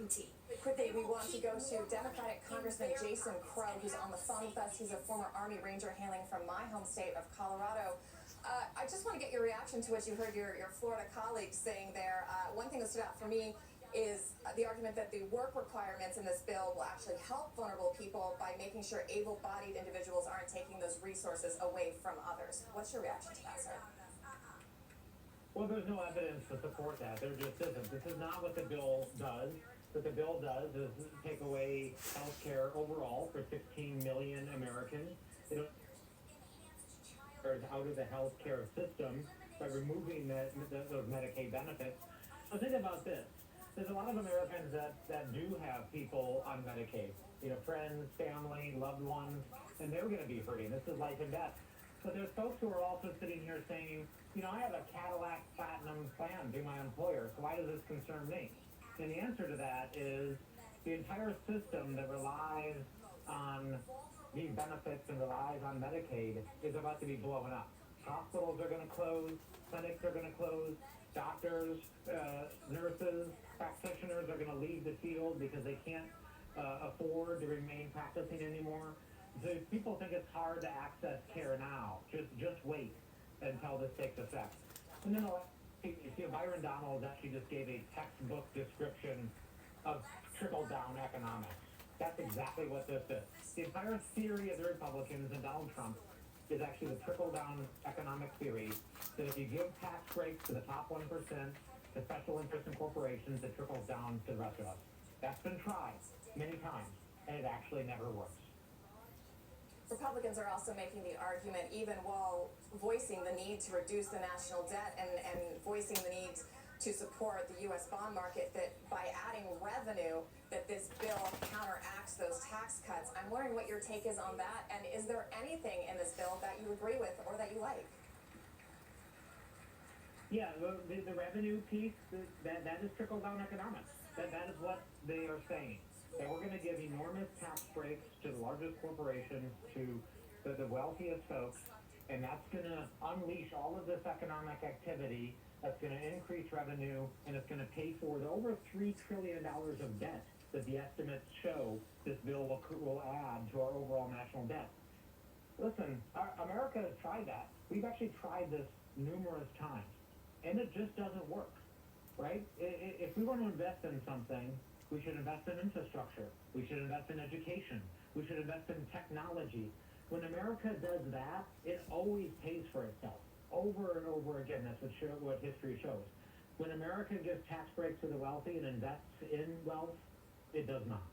certainty. Quickly, we want to go to Democratic Congressman Jason Crow, who's on the phone with us. He's a former Army Ranger hailing from my home state of Colorado. I just want to get your reaction to what you heard your Florida colleagues saying there. One thing that stood out for me is the argument that the work requirements in this bill will actually help vulnerable people by making sure able-bodied individuals aren't taking those resources away from others. What's your reaction to that, sir? Well, there's no evidence to support that. There just isn't. This is not what the bill does. What the bill does is take away health care overall for 16 million Americans. It out of the health care system by removing those Medicaid benefits. So think about this. There's a lot of Americans that do have people on Medicaid, friends, family, loved ones, and they're going to be hurting. This is life and death. But there's folks who are also sitting here saying, I have a Cadillac Platinum plan through my employer, so why does this concern me? And the answer to that is the entire system that relies on these benefits and relies on Medicaid is about to be blown up. Hospitals are going to close, clinics are going to close, doctors, nurses, practitioners are going to leave the field because they can't afford to remain practicing anymore. So if people think it's hard to access care now, just wait until this takes effect. And then you see, Byron Donalds actually just gave a textbook description of trickle-down economics. That's exactly what this is. The entire theory of the Republicans and Donald Trump is actually the trickle-down economic theory that if you give tax breaks to the top 1%, to special interests and corporations, it trickles down to the rest of us. That's been tried many times, and it actually never works. Republicans are also making the argument, even while voicing the need to reduce the national debt and voicing the need to support the U.S. bond market, that by adding revenue, that this bill counteracts those tax cuts. I'm wondering what your take is on that, and is there anything in this bill that you agree with or that you like? Yeah, the revenue piece, that is trickle-down economics. That is what they are saying. That we're going to give enormous tax breaks to the largest corporations, to the wealthiest folks, and that's going to unleash all of this economic activity. That's going to increase revenue, and it's going to pay for the over $3 trillion of debt that the estimates show this bill will add to our overall national debt. Listen, America has tried that. We've actually tried this numerous times, and it just doesn't work, right? If we want to invest in something, we should invest in infrastructure. We should invest in education. We should invest in technology. When America does that, it always pays for itself over and over again. That's what history shows. When America gives tax breaks to the wealthy and invests in wealth, it does not.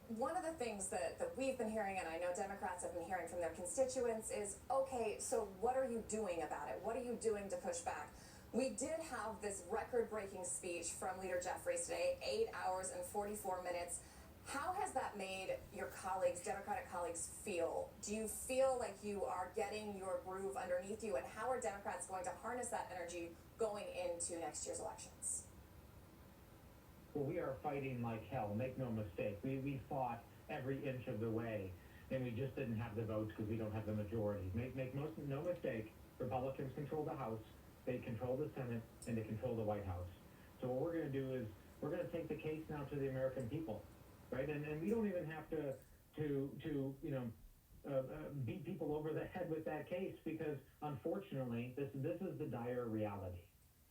One of the things that we've been hearing, and I know Democrats have been hearing from their constituents, is, okay, so what are you doing about it? What are you doing to push back? We did have this record-breaking speech from Leader Jeffries today, 8 hours and 44 minutes. How has that made your colleagues, Democratic colleagues, feel? Do you feel like you are getting your groove underneath you? And how are Democrats going to harness that energy going into next year's elections? Well, we are fighting like hell, make no mistake. We fought every inch of the way, and we just didn't have the votes because we don't have the majority. Make no mistake, Republicans control the House, they control the Senate, and they control the White House. So what we're going to do is we're going to take the case now to the American people, right? And we don't even have to beat people over the head with that case, because unfortunately, this is the dire reality.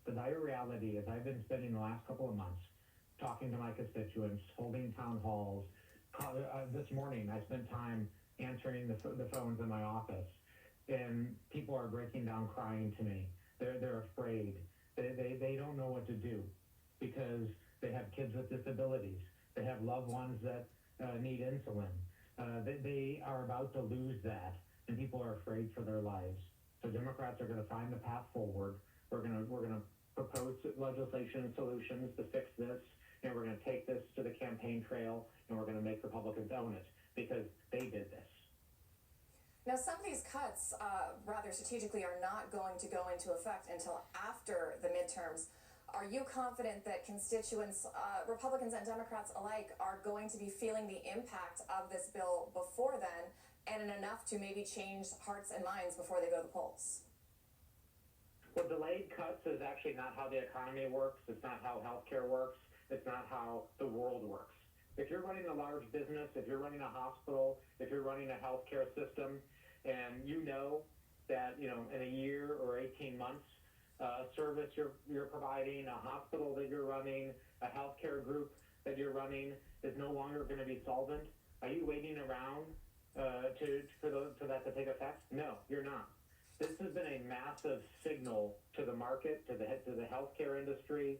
The dire reality is I've been spending the last couple of months talking to my constituents, holding town halls. This morning, I spent time answering the phones in my office, and people are breaking down crying to me. They're afraid. They don't know what to do because they have kids with disabilities. They have loved ones that need insulin. They are about to lose that, and people are afraid for their lives. So Democrats are going to find the path forward. We're going to propose legislation and solutions to fix this, and we're going to take this to the campaign trail, and we're going to make Republicans own it because they did this. Now, some of these cuts, rather strategically, are not going to go into effect until after the midterms. Are you confident that constituents, Republicans and Democrats alike, are going to be feeling the impact of this bill before then, and enough to maybe change hearts and minds before they go to the polls? Well, delayed cuts is actually not how the economy works. It's not how healthcare works. It's not how the world works. If you're running a large business, if you're running a hospital, if you're running a healthcare system, and you know that, in a year or 18 months, service you're providing, a hospital that you're running, a healthcare group that you're running is no longer going to be solvent, are you waiting around for that to take effect? No, you're not. This has been a massive signal to the market, to the healthcare industry,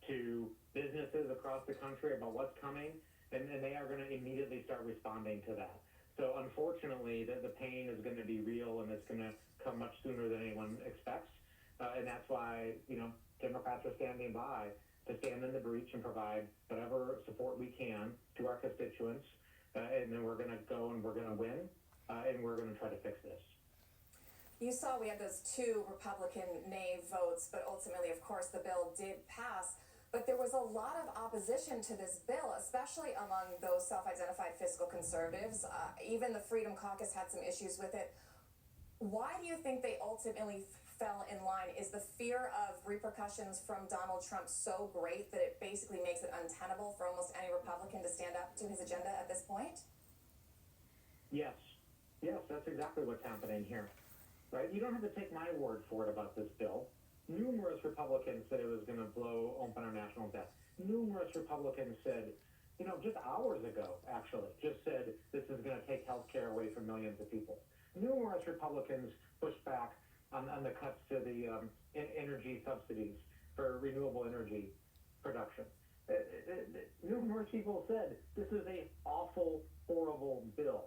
to businesses across the country about what's coming, and they are going to immediately start responding to that. So unfortunately, the pain is going to be real, and it's going to come much sooner than anyone expects. And that's why, Democrats are standing by to stand in the breach and provide whatever support we can to our constituents. And then we're going to go and we're going to win, and we're going to try to fix this. You saw we had those 2 Republican nay votes, but ultimately, of course, the bill did pass. But there was a lot of opposition to this bill, especially among those self-identified fiscal conservatives. Even the Freedom Caucus had some issues with it. Why do you think they ultimately fell in line? Is the fear of repercussions from Donald Trump so great that it basically makes it untenable for almost any Republican to stand up to his agenda at this point? Yes, that's exactly what's happening here. Right? You don't have to take my word for it about this bill. Numerous Republicans said it was going to blow open our national debt. Numerous Republicans said, just hours ago, actually, just said this is going to take health care away from millions of people. Numerous Republicans pushed back on the cuts to the energy subsidies for renewable energy production. Numerous people said this is a awful, horrible bill.